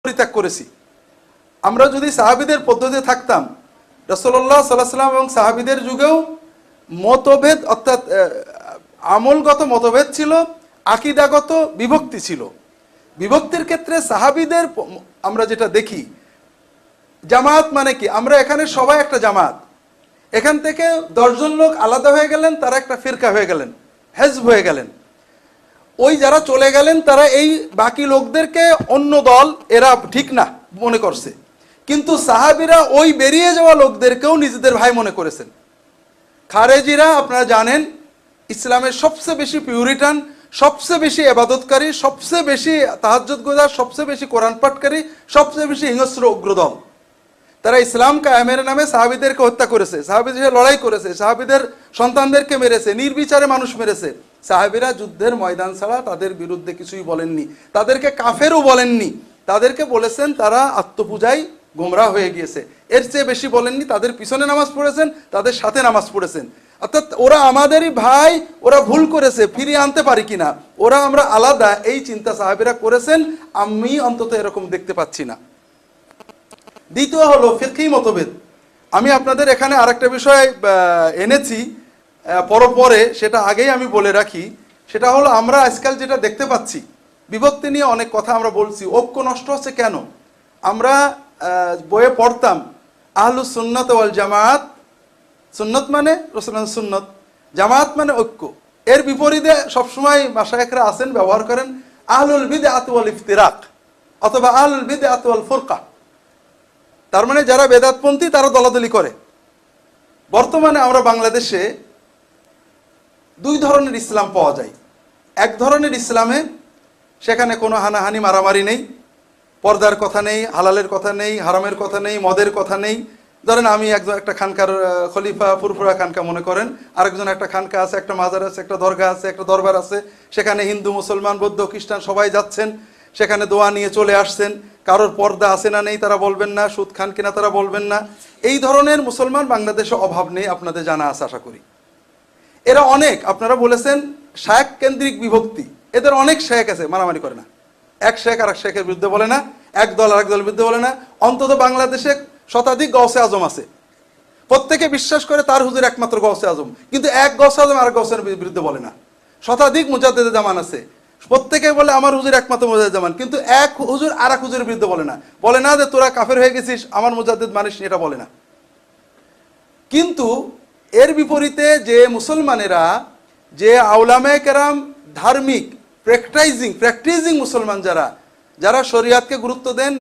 পরিত্যাগ করেছি। আমরা যদি সাহাবীদের পদ্ধতিতে থাকতাম, রাসূলুল্লাহ সাল্লাল্লাহু আলাইহি ওয়াসাল্লাম এবং সাহাবীদের যুগেও মতভেদ অর্থাৎ আমলগত মতভেদ ছিল, আকীদাগত বিভক্তি ছিল। বিভক্তির ক্ষেত্রে সাহাবীদের আমরা যেটা দেখি, জামাত মানে কি, আমরা এখানে সবাই একটা জামাত, এখান থেকে 10 জন লোক আলাদা হয়ে গেলেন, তারা একটা ফিরকা হয়ে গেলেন, হেজব হয়ে গেলেন। ওই যারা চলে গেলেন তারা এই বাকি লোকদেরকে অন্য দল, এরা ঠিক না মনে করছে, কিন্তু সাহাবীরা ওই বেরিয়ে যাওয়া লোকদেরকেও নিজেদের ভাই মনে করেছেন। খারেজিরা আপনারা জানেন ইসলামের সবচেয়ে বেশি পিউরিটান, সবচেয়ে বেশি ইবাদতকারী, সবচেয়ে বেশি তাহাজ্জুদ গুজার, সবচেয়ে বেশি কোরআন পাঠকারী, সবচেয়ে বেশি হিংস্র উগ্রদল। তারা ইসলাম কায়েমের নামে সাহাবীদেরকে হত্যা করেছে, সাহাবীদের লড়াই করেছে, সাহাবীদের সন্তানদেরকে মেরেছে, নির্বিচারে মানুষ মেরেছে। সাহাবীরা যুদ্ধের ময়দান ছাড়া তাদের বিরুদ্ধে কিছুই বলেননি, তাদেরকে কাফেরও বলেননি, তাদেরকে বলেছেন তারা আত্মপূজায় গোমরা হয়ে গিয়েছে। এর চেয়ে বেশি বলেননি। তাদের পিছনে নামাজ পড়েছেন, তাদের সাথে নামাজ পড়েছেন। অর্থাৎ ওরা আমাদেরই ভাই, ওরা ভুল করেছে, ফিরিয়ে আনতে পারি কিনা, ওরা আমরা আলাদা, এই চিন্তা সাহাবীরা করেছেন। আমি অন্তত এরকম দেখতে পাচ্ছি না। দ্বিতীয় হলো ফিকহি মতভেদ। আমি আপনাদের এখানে আরেকটা বিষয় এনেছি পরে, সেটা আগেই আমি বলে রাখি। সেটা হলো আমরা আজকাল যেটা দেখতে পাচ্ছি, বিভক্তি নিয়ে অনেক কথা আমরা বলছি, ঐক্য নষ্ট হচ্ছে কেন? আমরা বইয়ে পড়তাম আহলুস সুন্নাত ওয়াল জামাত, সুন্নত মানে রাসূলুল্লাহর সুন্নত, জামাত মানে ঐক্য। এর বিপরীতে সবসময় মাশায়েখরা আছেন, ব্যবহার করেন আহলুল বিদআত ওয়াল ইফতিরাক অথবা আহলুল বিদআত ওয়াল ফুরকা। তার মানে যারা বেদাতপন্থী তারা দলাদলি করে। বর্তমানে আমরা বাংলাদেশে 2 ধরনের ইসলাম পাওয়া যায়। এক ধরনের ইসলামে সেখানে কোনো হানাহানি মারামারি নেই, পর্দার কথা নেই, হালালের কথা নেই, হারামের কথা নেই, মদের কথা নেই। ধরেন আমি একটা খানকার খলিফা, ফুরফুরা খানকা মনে করেন, আরেকজন একটা খানকা আছে, একটা মাজার আছে, একটা দরগা আছে, একটা দরবার আছে, সেখানে হিন্দু, মুসলমান, বৌদ্ধ, খ্রিস্টান সবাই যাচ্ছেন, সেখানে দোয়া নিয়ে চলে আসছেন। কারোর পর্দা আছে না নেই তারা বলবেন না, সুদ খান কিনা তারা বলবেন না। এই ধরনের মুসলমান বাংলাদেশে অভাব নেই, আপনাদের জানা আছে আশা করি। এরা অনেক, আপনারা বলেছেন শায়েখ কেন্দ্রিক বিভক্তি, এদের অনেক শায়েখ আছে, মারামারি করে না। এক শায়েখ আর এক শায়েখের বিরুদ্ধে বলে না, এক দল আর এক দলের বিরুদ্ধে বলে না। অন্তত বাংলাদেশে শতাধিক গৌসে আজম আছে, প্রত্যেকে বিশ্বাস করে তার হুজুর একমাত্র গৌসে আজম, কিন্তু এক গৌসে আজম আর গৌসের বিরুদ্ধে বলে না। শতাধিক মুজাদ্দিদে জামান আছে, প্রত্যেকে বলে আমার হুজুর একমাত্র মুজাদ্দিদ জামান, কিন্তু এক হুজুর আর এক হুজুরের বিরুদ্ধে বলে না। বলে না যে তোরা কাফের হয়ে গেছিস, আমার মুজাদ্দিদ মানিস নি, এটা বলে না। কিন্তু এর বিপরীতে যে মুসলমানেরা, যে আউলামে কেরাম, ধার্মিক প্র্যাকটিজিং মুসলমান, যারা শরিয়াতকে গুরুত্ব দেন,